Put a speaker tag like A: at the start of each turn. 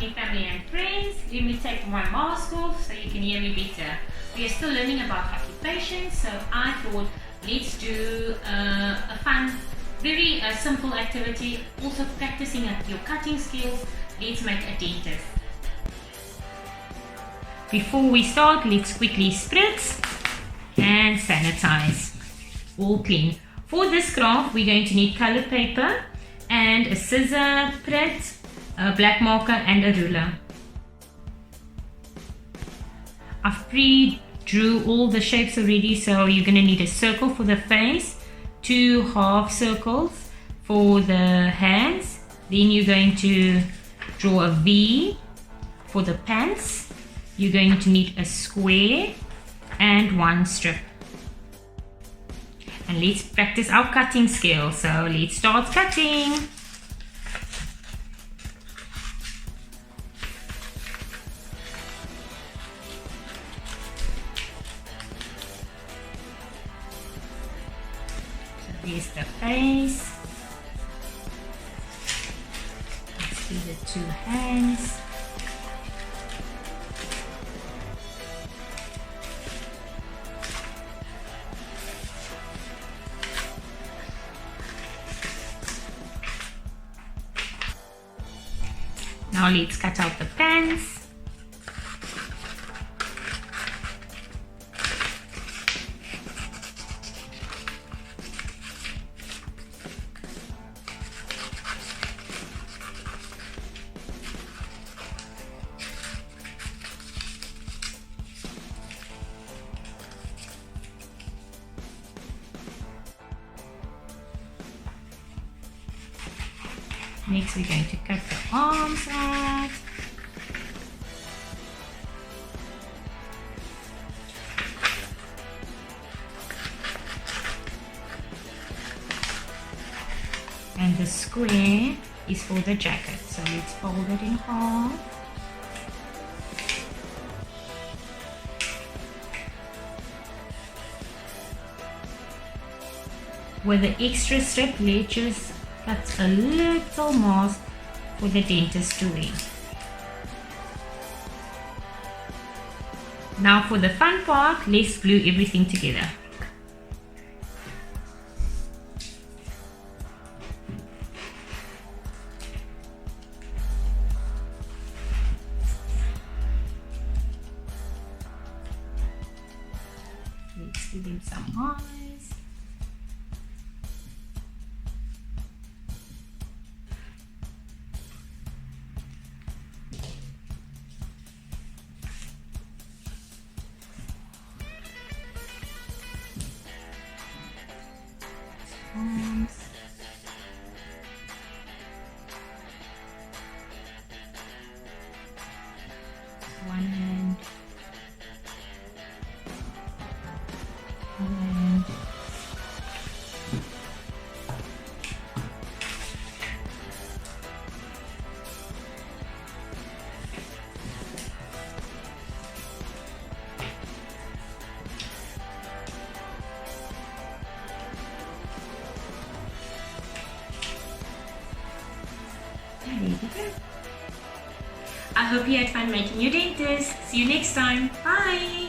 A: company, family and friends. Let me take my mask off so you can hear me better. We are still learning about occupation, so I thought let's do a fun, very simple activity. Also practicing your cutting skills. Let's make a dentist. Before we start, let's quickly spritz and sanitize. All clean. For this craft, we're going to need colored paper and a scissor, thread, a black marker and a ruler. I've pre-drew all the shapes already, so you're going to need a circle for the face, 2 half circles for the hands, then you're going to draw a V for the pants, you're going to need a square and 1 strip. And let's practice our cutting skills. So let's start cutting. So there's the face. Let's do the 2 hands. Now let's cut out the pants. Next we're going to cut the arms out. And the square is for the jacket. So let's fold it in half. With the extra strip, let's just cut a little mask for the dentist to wear. Now for the fun part, let's glue everything together. Let's give him some eyes. Arms. One hand. One hand. There you go. I hope you had fun making your dentist. See you next time. Bye.